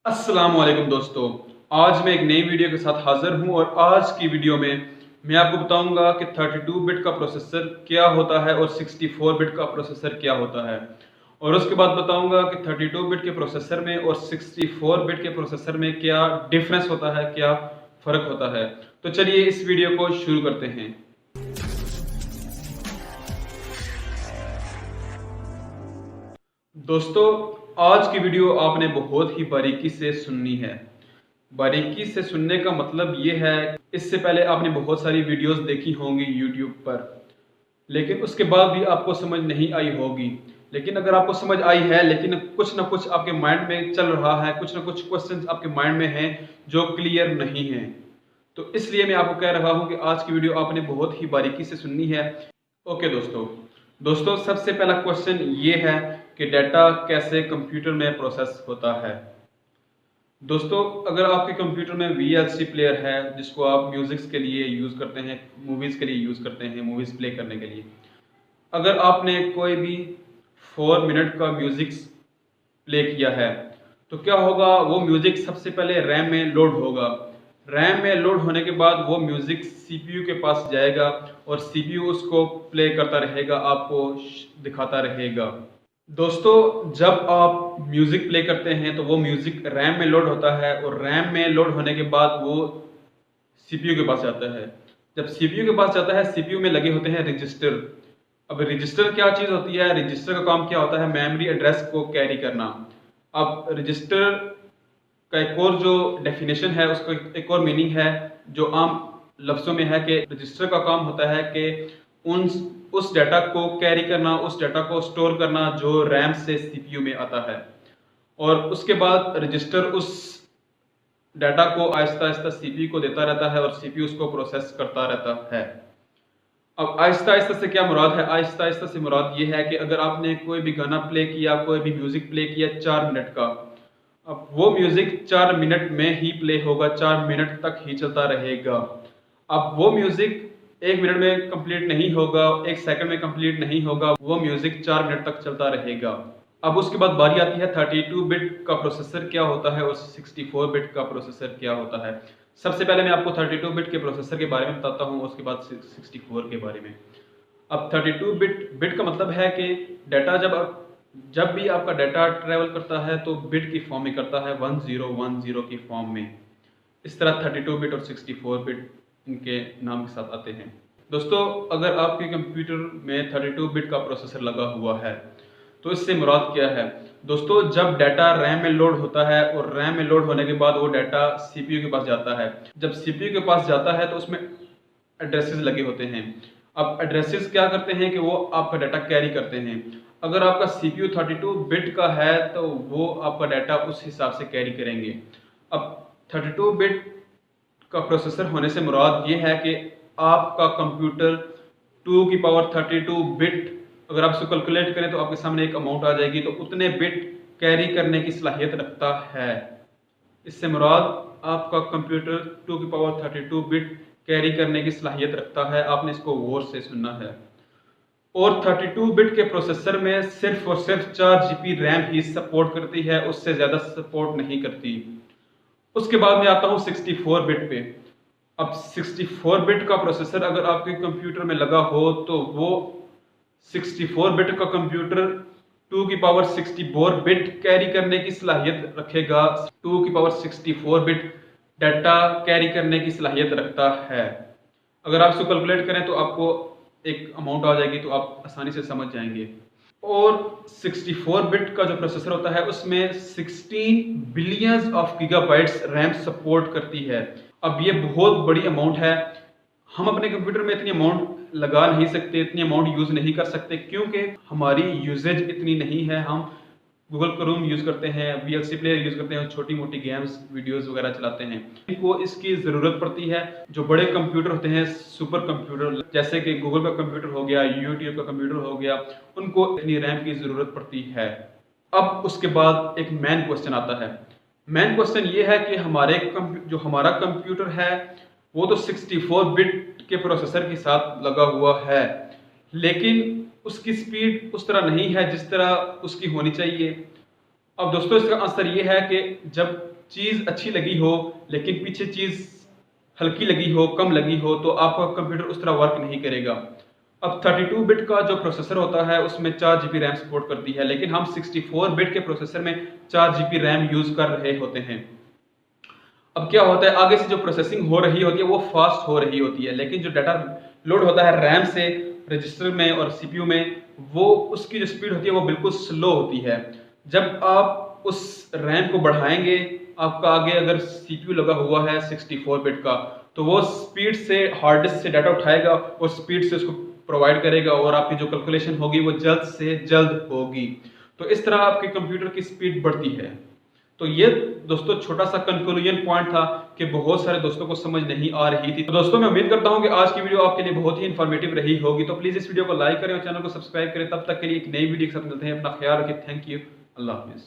अस्सलाम वालेकुम दोस्तों। आज मैं एक नई वीडियो के साथ हाज़िर हूँ और आज की वीडियो में मैं आपको बताऊंगा कि 32 बिट का प्रोसेसर क्या होता है और 64 बिट का प्रोसेसर क्या होता है। और उसके बाद बताऊंगा कि 32 बिट के प्रोसेसर में और 64 बिट के प्रोसेसर में क्या डिफरेंस होता है, क्या फ़र्क होता है। तो चलिए इस वीडियो को शुरू करते हैं। दोस्तों, आज की वीडियो आपने बहुत ही बारीकी से सुननी है। बारीकी से सुनने का मतलब ये है, इससे पहले आपने बहुत सारी वीडियोस देखी होंगी यूट्यूब पर, लेकिन उसके बाद भी आपको समझ नहीं आई होगी। लेकिन अगर आपको समझ आई है, लेकिन कुछ ना कुछ आपके माइंड में चल रहा है, कुछ ना कुछ क्वेश्चंस आपके माइंड में हैं जो क्लियर नहीं हैं, तो इसलिए मैं आपको कह रहा हूँ कि आज की वीडियो आपने बहुत ही बारीकी से सुननी है। ओके दोस्तों, सबसे पहला क्वेश्चन ये है कि डाटा कैसे कंप्यूटर में प्रोसेस होता है। दोस्तों, अगर आपके कंप्यूटर में VLC प्लेयर है जिसको आप म्यूजिक्स के लिए यूज़ करते हैं, मूवीज़ के लिए यूज़ करते हैं, मूवीज़ प्ले करने के लिए, अगर आपने कोई भी 4 मिनट का म्यूजिक प्ले किया है तो क्या होगा, वो म्यूजिक सबसे पहले रैम में लोड होगा। रैम में लोड होने के बाद वो म्यूजिक CPU के पास जाएगा और CPU उसको प्ले करता रहेगा, आपको दिखाता रहेगा। दोस्तों, जब आप म्यूज़िक प्ले करते हैं तो वो म्यूज़िक रैम में लोड होता है और रैम में लोड होने के बाद वो CPU के पास जाता है। जब CPU के पास जाता है, CPU में लगे होते हैं रजिस्टर। अब रजिस्टर क्या चीज़ होती है? रजिस्टर का काम क्या होता है? मेमोरी एड्रेस को कैरी करना। अब रजिस्टर का एक और जो डेफिनेशन है, उसका एक और मीनिंग है जो आम लफ्ज़ों में है कि रजिस्टर का काम होता है कि उन उस डाटा को कैरी करना, उस डाटा को स्टोर करना जो रैम से CPU में आता है। और उसके बाद रजिस्टर उस डाटा को आहिस्ता आहिस्ता CPU को देता रहता है और CPU उसको प्रोसेस करता रहता है। अब आहिस्ता आहिस्ता से क्या मुराद है? आहिस्ता आहिस्ता से मुराद ये है कि अगर आपने कोई भी गाना प्ले किया, कोई भी म्यूजिक प्ले किया 4 मिनट का, अब वो म्यूजिक 4 मिनट में ही प्ले होगा, 4 मिनट तक ही चलता रहेगा। अब वो म्यूजिक 1 मिनट में कंप्लीट नहीं होगा, 1 सेकंड में कंप्लीट नहीं होगा, वो म्यूजिक 4 मिनट तक चलता रहेगा। अब उसके बाद बारी आती है 32 बिट का प्रोसेसर क्या होता है और 64 बिट का प्रोसेसर क्या होता है। सबसे पहले मैं आपको 32 बिट के प्रोसेसर के बारे में बताता हूँ, उसके बाद 64 के बारे में। अब 32 बिट बिट का मतलब है कि डाटा जब भी आपका डाटा ट्रैवल करता है तो बिट की फॉर्म में करता है, 1010 की फॉर्म में। इस तरह 32 बिट और 64 बिट इनके नाम के साथ आते हैं। दोस्तों, अगर आपके कंप्यूटर में 32 बिट का प्रोसेसर लगा हुआ है तो इससे मुराद क्या है? दोस्तों, जब डाटा रैम में लोड होता है और रैम में लोड होने के बाद वो डाटा CPU के पास जाता है। जब CPU के पास जाता है तो उसमें एड्रेसेस लगे होते हैं। अब एड्रेसेस क्या करते हैं कि वो आपका डाटा कैरी करते हैं। अगर आपका CPU 32 बिट का है तो वो आपका डाटा उस हिसाब से कैरी करेंगे। अब 32 बिट का प्रोसेसर होने से मुराद ये है कि आपका कंप्यूटर 2 की पावर 32 बिट, अगर आप इसको कैलकुलेट करें तो आपके सामने एक अमाउंट आ जाएगी, तो उतने बिट कैरी करने की सलाहियत रखता है। इससे मुराद आपका कंप्यूटर 2 की पावर 32 बिट कैरी करने की सलाहियत रखता है। आपने इसको गौर से सुनना है। और 32 बिट के प्रोसेसर में सिर्फ और सिर्फ 4 GB रैम ही सपोर्ट करती है, उससे ज़्यादा सपोर्ट नहीं करती। उसके बाद मैं आता हूँ 64 बिट पे। अब 64 बिट का प्रोसेसर अगर आपके कंप्यूटर में लगा हो तो वो 64 बिट का कंप्यूटर 2 की पावर 64 बिट कैरी करने की सलाहियत रखेगा। 2 की पावर 64 बिट डाटा कैरी करने की सलाहियत रखता है। अगर आप इसको कैलकुलेट करें तो आपको एक अमाउंट आ जाएगी, तो आप आसानी से समझ जाएंगे। और 64 बिट का जो प्रोसेसर होता है उसमें 16 billions of gigabytes RAM support करती है। अब ये बहुत बड़ी अमाउंट है। हम अपने कंप्यूटर में इतनी अमाउंट लगा नहीं सकते, इतनी अमाउंट यूज़ नहीं कर सकते, क्योंकि हमारी यूजेज इतनी नहीं है। हम गूगल क्रोम यूज़ करते हैं, VLC प्लेयर यूज़ करते हैं, छोटी मोटी गेम्स वीडियोस वगैरह चलाते हैं। इनको इसकी ज़रूरत पड़ती है। जो बड़े कंप्यूटर होते हैं, सुपर कंप्यूटर, जैसे कि गूगल का कंप्यूटर हो गया, यूट्यूब का कंप्यूटर हो गया, उनको इतनी रैम की ज़रूरत पड़ती है। अब उसके बाद एक मेन क्वेश्चन आता है। मेन क्वेश्चन ये है कि जो हमारा कंप्यूटर है वो तो 64 बिट के प्रोसेसर के साथ लगा हुआ है, लेकिन उसकी स्पीड उस तरह नहीं है जिस तरह उसकी होनी चाहिए। अब दोस्तों, इसका आंसर ये है कि जब चीज़ अच्छी लगी हो लेकिन पीछे चीज़ हल्की लगी हो, कम लगी हो, तो आपका कंप्यूटर उस तरह वर्क नहीं करेगा। अब 32 बिट का जो प्रोसेसर होता है उसमें 4 जीबी रैम सपोर्ट करती है, लेकिन हम 64 बिट के प्रोसेसर में 4 जीबी रैम यूज़ कर रहे होते हैं। अब क्या होता है, आगे से जो प्रोसेसिंग हो रही होती है वो फास्ट हो रही होती है, लेकिन जो डाटा लोड होता है रैम से रजिस्टर में और सीपीयू में, वो उसकी जो स्पीड होती है वो बिल्कुल स्लो होती है। जब आप उस रैम को बढ़ाएंगे, आपका आगे अगर सीपीयू लगा हुआ है 64 बिट का, तो वो स्पीड से हार्ड डिस्क से डाटा उठाएगा और स्पीड से उसको प्रोवाइड करेगा और आपकी जो कैलकुलेशन होगी वो जल्द से जल्द होगी। तो इस तरह आपके कंप्यूटर की स्पीड बढ़ती है। तो ये दोस्तों छोटा सा कंक्लूजन पॉइंट था कि बहुत सारे दोस्तों को समझ नहीं आ रही थी। तो दोस्तों मैं उम्मीद करता हूं कि आज की वीडियो आपके लिए बहुत ही इन्फॉर्मेटिव रही होगी। तो प्लीज इस वीडियो को लाइक करें और चैनल को सब्सक्राइब करें। तब तक के लिए एक नई वीडियो के साथ मिलते हैं। अपना ख्याल रखें। Thank you. Allah Hafiz.